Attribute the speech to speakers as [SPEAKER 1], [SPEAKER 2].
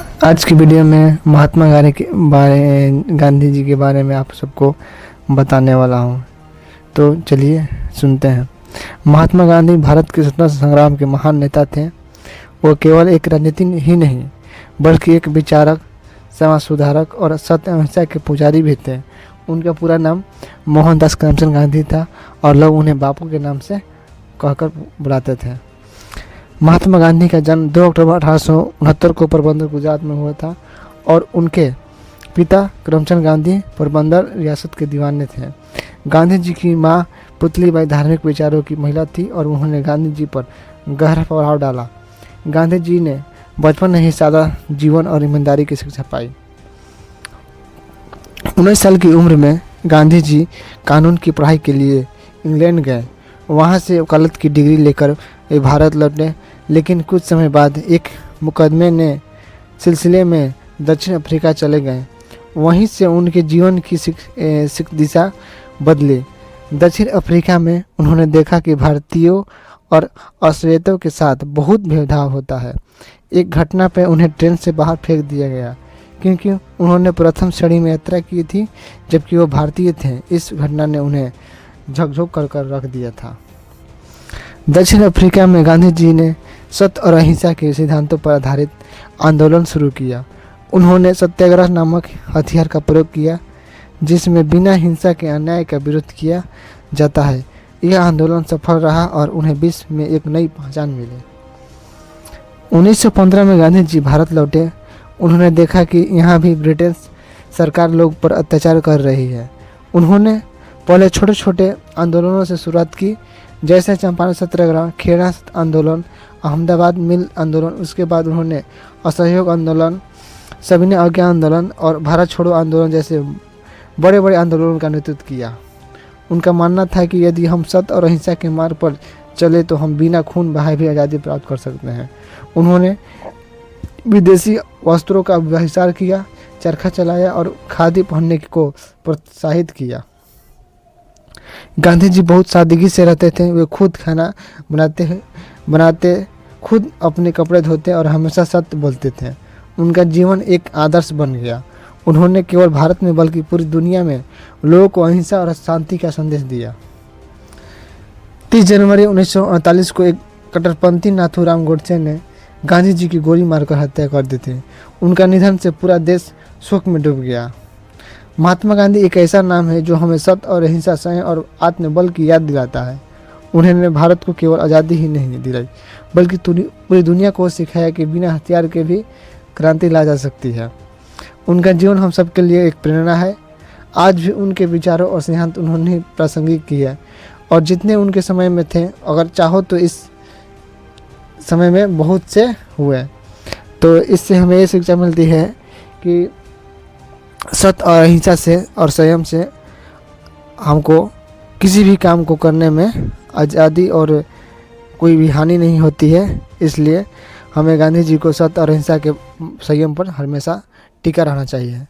[SPEAKER 1] आज की वीडियो में महात्मा गांधी जी के बारे में आप सबको बताने वाला हूँ। तो चलिए सुनते हैं। महात्मा गांधी भारत के स्वतंत्रता संग्राम के महान नेता थे। वो केवल एक राजनीति ही नहीं बल्कि एक विचारक, समाज सुधारक और सत्य अहिंसा के पुजारी भी थे। उनका पूरा नाम मोहनदास करमचंद गांधी था और लोग उन्हें बापू के नाम से कहकर बुलाते थे। महात्मा गांधी का जन्म 2 अक्टूबर 1869 को पोरबंदर गुजरात में हुआ था और उनके पिता करमचंद गांधी पोरबंदर रियासत के दीवाने थे। गांधी जी की मां पुतलीबाई धार्मिक विचारों की महिला थी और उन्होंने गांधी जी पर गहरा प्रभाव डाला। गांधी जी ने बचपन में ही सादा जीवन और ईमानदारी की शिक्षा पाई। 19 साल की उम्र में गांधी जी कानून की पढ़ाई के लिए इंग्लैंड गए। वहाँ से वकालत की डिग्री लेकर वे भारत लौटे, लेकिन कुछ समय बाद एक मुकदमे ने सिलसिले में दक्षिण अफ्रीका चले गए। वहीं से उनके जीवन की दिशा बदली। दक्षिण अफ्रीका में उन्होंने देखा कि भारतीयों और ऑस्ट्रेलियों के साथ बहुत भेदभाव होता है। एक घटना पर उन्हें ट्रेन से बाहर फेंक दिया गया क्योंकि उन्होंने प्रथम श्रेणी में यात्रा की थी जबकि वो भारतीय थे। इस घटना ने उन्हें झकझोर कर रख दिया था। दक्षिण अफ्रीका में गांधी जी ने सत्य और अहिंसा के सिद्धांतों पर आधारित आंदोलन शुरू किया। उन्होंने सत्याग्रह नामक हथियार का प्रयोग किया जिसमें बिना हिंसा के अन्याय का विरोध किया जाता है। यह आंदोलन सफल रहा और उन्हें विश्व में एक नई पहचान मिली। 1915 में गांधी जी भारत लौटे। उन्होंने देखा कि यहाँ भी ब्रिटिश सरकार लोग पर अत्याचार कर रही है। उन्होंने पहले छोटे छोटे आंदोलनों से शुरुआत की, जैसे चंपारण सत्याग्रह, खेड़ा आंदोलन, अहमदाबाद मिल आंदोलन। उसके बाद उन्होंने असहयोग आंदोलन, सविनय अवज्ञा आंदोलन और भारत छोड़ो आंदोलन जैसे बड़े बड़े आंदोलनों का नेतृत्व किया। उनका मानना था कि यदि हम सत्य और अहिंसा के मार्ग पर चले तो हम बिना खून बहाए भी आज़ादी प्राप्त कर सकते हैं। उन्होंने विदेशी वस्त्रों का बहिष्कार किया, चरखा चलाया और खादी पहनने को प्रोत्साहित किया। गांधी जी बहुत सादगी से रहते थे। वे खुद खाना बनाते, खुद अपने कपड़े धोते और हमेशा सत्य बोलते थे। उनका जीवन एक आदर्श बन गया। उन्होंने केवल भारत में बल्कि पूरी दुनिया में लोगों को अहिंसा और शांति का संदेश दिया। 30 जनवरी 1948 को एक कट्टरपंथी नाथूराम गोडसे ने गांधी जी की गोली मारकर हत्या कर दी थी। उनका निधन से पूरा देश शोक में डूब गया। महात्मा गांधी एक ऐसा नाम है जो हमें सत्य और अहिंसा, संयम और आत्मबल की याद दिलाता है। उन्होंने भारत को केवल आज़ादी ही नहीं दिलाई बल्कि पूरी दुनिया को सिखाया कि बिना हथियार के भी क्रांति ला जा सकती है। उनका जीवन हम सबके लिए एक प्रेरणा है। आज भी उनके विचारों और सिद्धांत उन्होंने प्रासंगिक किया और जितने उनके समय में थे, अगर चाहो तो इस समय में बहुत से हुए। तो इससे हमें ये शिक्षा मिलती है कि सत्य और अहिंसा से और संयम से हमको किसी भी काम को करने में आज़ादी और कोई भी हानि नहीं होती है। इसलिए हमें गांधी जी को सत्य और अहिंसा के संयम पर हमेशा टिका रहना चाहिए।